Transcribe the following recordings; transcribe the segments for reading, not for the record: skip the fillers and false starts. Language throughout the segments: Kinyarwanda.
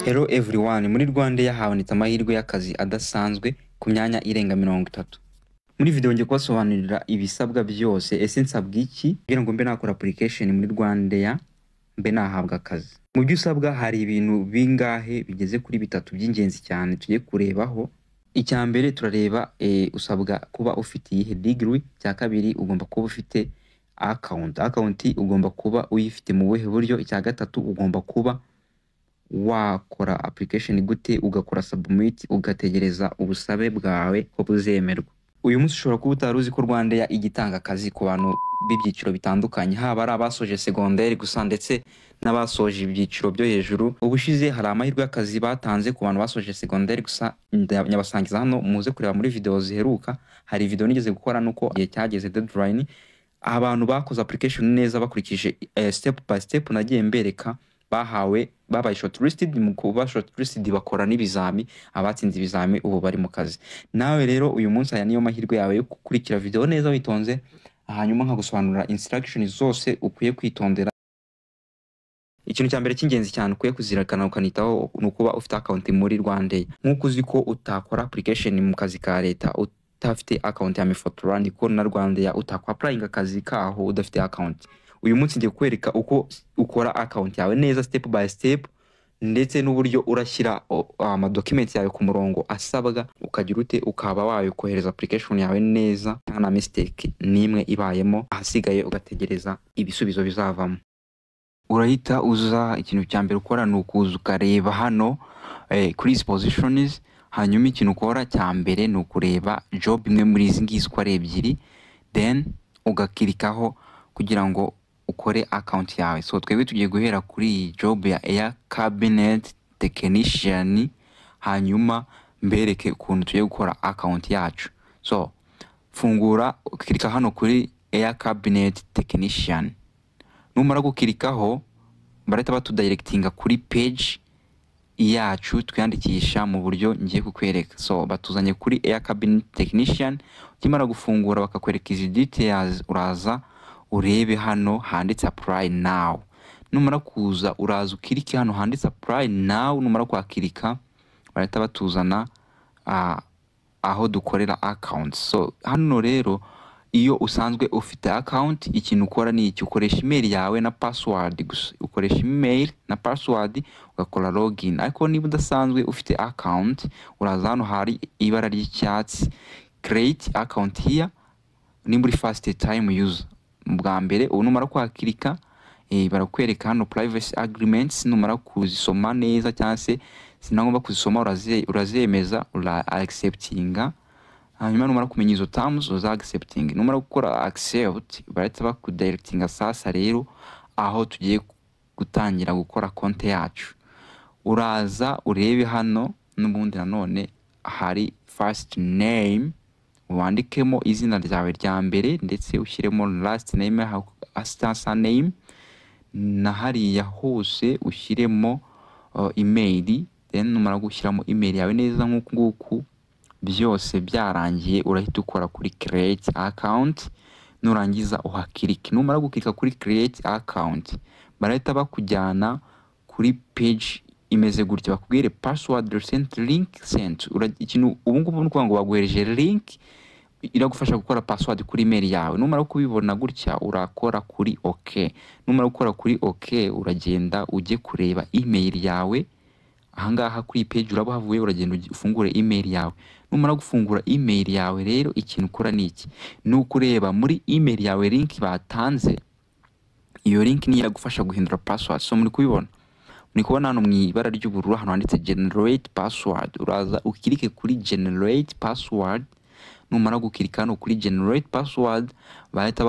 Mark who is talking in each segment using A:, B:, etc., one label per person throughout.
A: Hello everyone, muri Rwanda habonetse amahirwe y'akazi adasanzwe ku myanya irenga 30. Muri video ngiye kubasobanurira ibisabwa byose, ese nsabwa iki kugira ngo mbe nakora application muri Rwanda mbe nahabwa akazi. Mu byo usabwa hari ibintu bingahe bigeze kuri bitatu by'ingenzi cyane tugiye kurebaho. Icya mbere turareba usabwa kuba ufite iyi degree, cya kabiri ugomba kuba ufite account ugomba kuba uyifite mu buhe buryo, icya gatatu ugomba kuba wakora application gute, ugakora submit, ugategereza ubusabe bwawe ko buzemerwa. Uyu munsi ushobora kuba utaruzi ko Rwanda igitanga akazi ku bantu b'ibyiciro bitandukanye, haba ari abasoje secondaire gusa ndetse n'abasoje ibyiciro byo hejuru. Ubushize hari amahirwe y'akazi batanze ku bantu basoje secondaire gusa, nyabasangiza hano muze kureba muri video ziheruka. Hari video nigeze gukora nuko igihe cyageze deadline, abantu bakoze application neza bakurikije step by step nagiye mbereka, babaye shortlisted. Mu kuba shortlisted bakora n'ibizami, abatsinze ibizami ubu bari mu kazi. Nawe rero uyu munsi aya niyo mahirwe yawe yo gukurikira video neza witonze, hanyuma nkagusobanurira instructions zose ukwiye kwitondera. Ikintu cya mbere cy'ingenzi cyane ukwiye kuzirikana ukanitaho ni ukuba ufite account muri Rwanda. Nk'uko uzi ko utakora application mu kazi ka leta utafite account ya Mifotora, niko na Rwanda utakwa applying akazi kaho udafite account. Uyu munsi ngiye kwereka uko ukora account yawe neza step by step, ndetse n'uburyo urashyira documents yawe ku murongo asabwa, ukagira ute ukaba wawe kohereza application yawe neza nta mistake nimwe ibayemo, ahasigaye ugategereza ibisubizo bizavamo. Urahita uza, ikintu cya mbere ukora ni ukuza ukareba hano kuri izi positions, hanyuma ikintu ukora cya mbere ni ukureba job imwe muri izi ngizi uko ari ebyiri, then ugakirikaho kugira ngo ukore account yawe. So twebwe tugiye guhera kuri job ya Air Cabinet Technician, hanyuma mbereke ukuntu tugiye gukora account yacu. So fungura, ukirika hano kuri Air Cabinet Technician. Numara gukirikaho barahita batudirectinga kuri page yacu twiyandikisha mu buryo ngiye kukwereka. So batuzanye kuri Air Cabinet Technician, ukimara gufungura bakakwereka izi details, uraza urebe hano handitse apply now. Numara kuza uraza ukirike hano handitse apply now. Numara kwakirika barahita batuzana aho dukorera account. So hano rero iyo usanzwe ufite account, ikintu ukora ni iki: ukoresha email yawe na password gusa. Ukoresha email na password ugakora login. Ariko niba udasanzwe ufite account, uraza hano hari ibara ry'icyatsi create account here, nimba uri first time user bwa mbere. Numara kwakirika barakwereka hano privacy agreements. Numara kuzisoma neza cyangwa se sinagomba kuzisoma, urazemeza, acceptinga. Hanyuma numara kumenya izo terms uza accepting. Numara gukora accept barahita bakudirectinga sasa rero aho tugiye gutangira gukora konti yacu. Uraza urebe hano n'ubundi nanone hari first name, wandikemo izina ryawe rya mbere ndetse ushyiremo last name, assistant name, na hariya hose ushyiremo email. Then numara gushyiramo email yawe neza nk'uku nguku, byose byarangiye urahita ukora kuri create account. Nurangiza uhakirike. Numara gukirika kuri create account barahita bakujyana kuri page imeze gutya, bakubwire password recent link sent. Ikintu ubu ngubu ni ukuvuga ngo baguhereje link iragufasha gukora password kuri email yawe. Numara kubibona gutya urakora kuri OK. Numara gukora kuri OK uragenda ujye kureba email yawe. Ahangaha kuri page uraba havuye, uragenda ufungure email yawe. Numara gufungura email yawe rero ikintu ukora ni iki: ni ukureba muri email yawe link batanze. Iyo link ni iragufasha guhindura password. So muri kubibona, muri kubona hano mu ibara ry'ubururu hano handitse generate password. Uraza ukirike kuri generate password. Numara gukirika hano kuri generate password bahita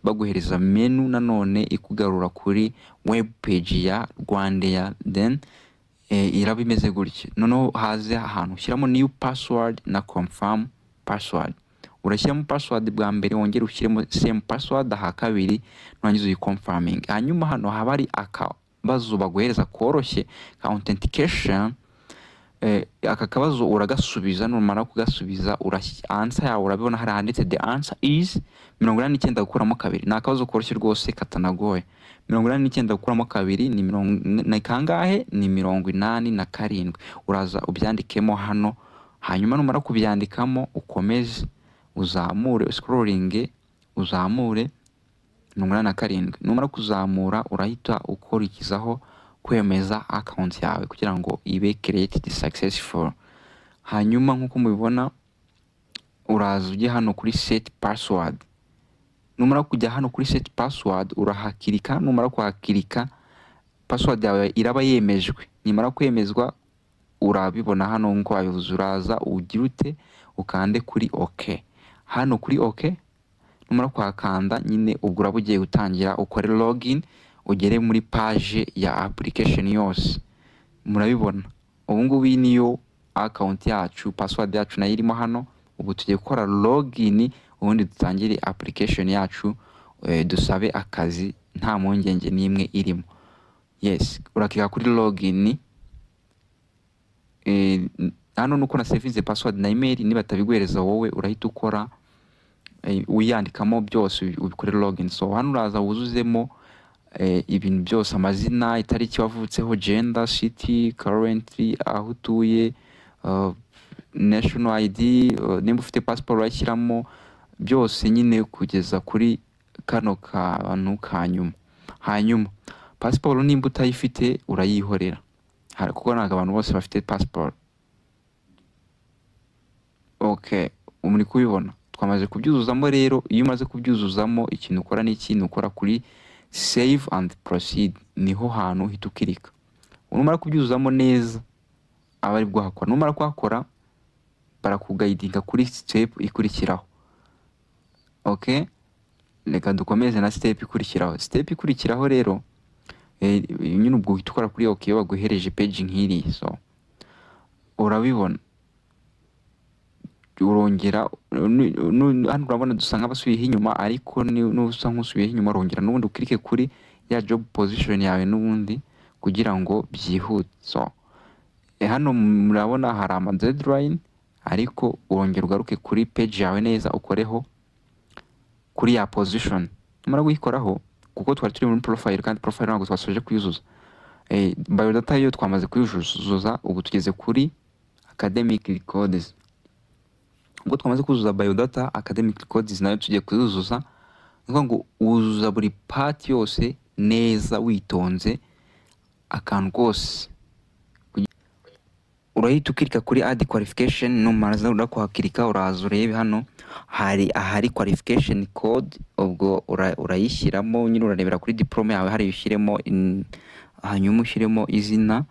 A: baguhereza menu nanone ikugarura kuri web page ya Rwanda. Then iraba imeze gutya. Noneho haze ahantu ushyiramo new password na confirm password. Urashyiramo password bwa mbere, wongera ushyiremo same password aha kabiri, nurangiza uyi confirming. Hanyuma hano haba ari akabazo baguhereza koroshye ka authentication. aka kabazo uragasubiza, numara kugasubiza answer yawe urabibona hari handitse the answer is 89 gukuramo 2. Ni akabazo koroshye rwose katanagoye. 89 gukuramo 2 ni kangahe? Ni 87. Uraza ubyandikemo hano, hanyuma numara kubyandikamo ukomeze uzamure scrolling, uzamure 87. Numara kuzamura urahita ukurikizaho kwemeza account yawe kugira ngo ibe created successful. Hanyuma nkuko mubibona uraza ujye hano kuri set password. Numara kujya hano kuri set password urahakirika, numara kuhakirika password yawe iraba yemejwe. Nimara kwemezwa urabibona hano nko wabivuze, uraza ugirute ukande kuri okay. Hano kuri okay numara kuhakanda nyine ubwo urabugiye gutangira ukore login ugere muri page ya application yose. Murabibona ubu ngubu niyo account yacu, password yacu nayo irimo hano. Ubu tugiye gukora login ubundi dutangire application yacu, dusabe akazi nta mpungenge n'imwe irimo. Yes, urakika kuri login. Hano nuko na save password na email, niba tabiguhereza wowe urahita ukora uyandikamo byose ubikore login. So hano uraza wuzuzemo ibintu byose, amazina, itariki wavutseho, gender, city, currently aho utuye, national ID, nimba ufite passport urashyiramo byose nyine kugeza kuri kano kantu kanyuma. Hanyuma passport nimba utayifite urayihorera kuko ntabwo abantu bose bafite passport. Okay, muri kubibona twamaze kubyuzuzamo. Rero iyo umaze kubyuzuzamo ikintu ukora n'ikintu ukora kuri save and proceed, niho hantu uhita ukirika. Numara kubyuzuzamo neza abari bwahakora, numara kuhakora barakugaidinga kuri step ikurikiraho. Okay, reka dukomeze na step ikurikiraho. Step ikurikiraho rero nyine ubwo uhita ukora kuri okay baguhereje page nk'iri. So urabibona urongera hano urabona dusanga basubiye inyuma, ariko nusa nk'usubiye inyuma urongera n'ubundi ukirike kuri ya job position yawe n'ubundi kugira ngo byihute. So hano murabona hari ama deadline, ariko urongera ugaruke kuri page yawe neza ukoreho kuri ya position. Numara kuyikoraho kuko twari turi muri profile kandi profile ntabwo twasoje kuyuzuza. Biodata yo twamaze kuyuzuza, ubu tugeze kuri academic records. Ubwo twamaze kuzuza biodata, academic records nayo tugiye kuyuzuza. Ngo uzuza buri part yose neza witonze, akantu kose urahita ukirika kuri add qualification. Numara urakuhakirika uraza urebe hano hari qualification code, ubwo urayishyiramo nyine urarebera kuri diploma yawe hari ushyiremo, hanyuma ushyiremo izina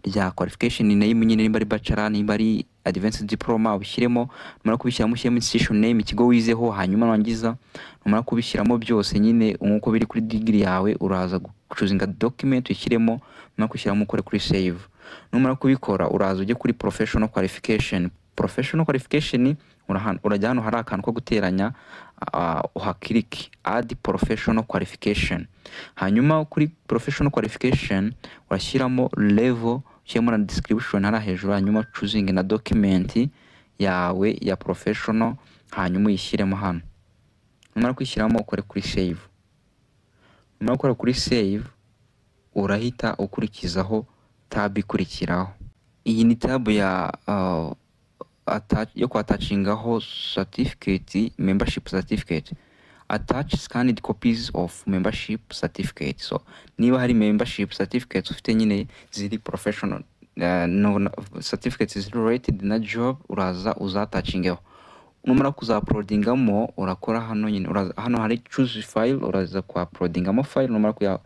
A: rya qualification name nyine, nimba ari bachelor, nimba ari advanced diploma ubishyiremo. Numara kubishyiramo ushyiremo institution name, ikigo wizeho, hanyuma wangiza numara kubishyiramo byose nyine nkuko biri kuri degree yawe uraza choosing document ushyiremo, numara kushyiramo ukore kuri save. Numara kubikora uraza ujye kuri professional qualification. Professional qualification urajya hano hari akantu ko guteranya, uhakiriki add professional qualification. Hanyuma kuri professional qualification urashyiramo level, ushyiramo na description hari hejuru, hanyuma choosing na document yawe ya professional, hanyuma uyishyiremo hano. Numara kwishyiramo ukore kuri save. Numara gukora kuri save urahita ukurikizaho tab ikurikiraho. Iyi ni tab ya yo kwatachingaho certificate, membership certificate. Attach scanned copies of membership certificate. So niba hari membership certificates ufite nyine ziri professional, no certificates is related na job, uraza uzatachingaho. Numara kuza uploadingamo urakora hano nyine, hano hari choose file, uraza ku uploadingamo file. Numara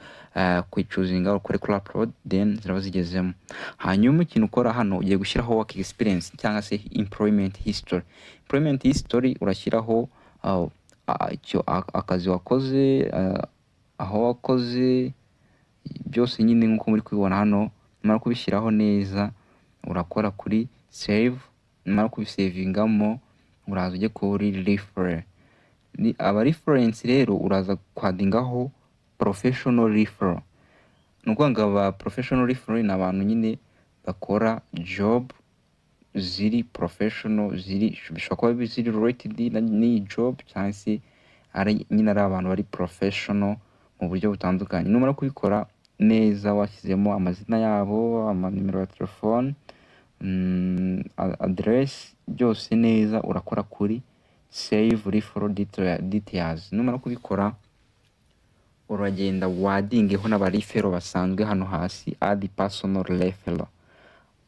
A: kuyichuzinga ukore kuri upload, then ziraba zigezemo. Hanyuma ikintu ukora hano ugiye gushyiraho work experience cyangwa se employment history. Employment history urashyiraho akazi wakoze, aho wakoze byose nyine nkuko muri kubibona hano. Numara kubishyiraho neza urakora kuri save. Numara kubisavingamo uraza ujye kuri refer. Ni aba reference rero uraza kwadingaho professional referral. Nuko ngaba professional referral ni abantu nyine bakora job ziri professional, bishobora kuba ziri related n'iyi job cyangwa se ari nyine ari abantu bari professional mu buryo butandukanye. Numara kubikora neza washyizemo amazina yabo, amanimero ya telefone, address, byose neza, urakora kuri save referral details. Numara kubikora uragenda wadingeho n'abarifero basanzwe hano hasi, add personal referral.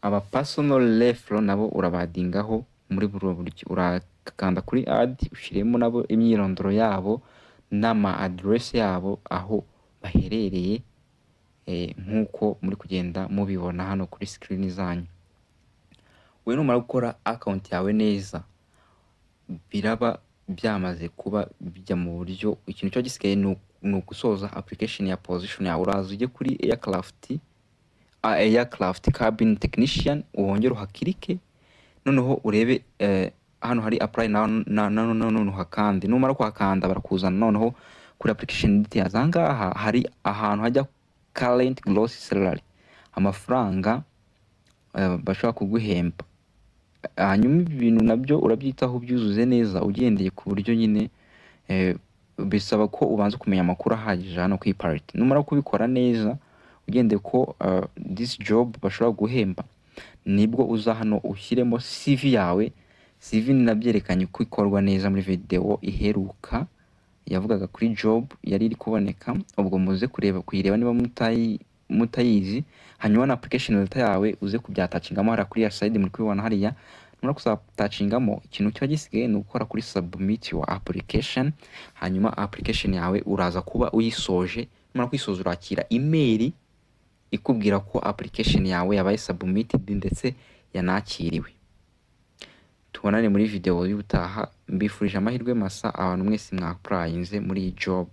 A: Aba personal referral nabo urabadingaho muri buri buryo, urakanda kuri add, ushiremo nabo imyirondoro yabo n'ama address yabo aho baherereye, nk'uko muri kugenda mubibona hano kuri screen zanyu. We numara gukora account yawe neza, biraba byamaze kuba bijya mu buryo, ikintu cyo gisigaye ni ugusoza application ya position yawe. Uraza ujye kuri aircraft cabin technician, wongere uhakirike, noneho urebe hano hari apply noneho hakande. Numara kuhakanda barakuzana noneho kuri application details. Ahangaha hari ahantu hajya current gross salary, amafaranga bashaka kuguhemba. Hanyuma ibintu nabyo urabyitaho byuzuze neza, ugendeye ku buryo nyine bisaba ko ubanza kumenya amakuru ahagije hano ku parity. Numara kubikora neza ugendeye ko this job bashobora guhemba, nibwo uza hano ushyiremo CV yawe. CV nabyerekanye ko ikorwa neza muri video iheruka yavugaga kuri job yari iri kuboneka, ubwo muze kuyireba niba mutayizi. Hanyuma na application letter yawe uze kubyatachingamo hara kuri ya side muri kubibona hariya. Numara kusatachingamo, ikintu cyo gisigaye ni gukora kuri submit your application. Hanyuma application yawe uraza kuba uyisoje. Numara kuyisoza urakira email ikubwira ko application yawe yabaye submitted ndetse yanakiriwe. Tubonane muri video y'ubutaha. Mbifurije amahirwe masa abantu mwese mwaprayinze muri iyi job.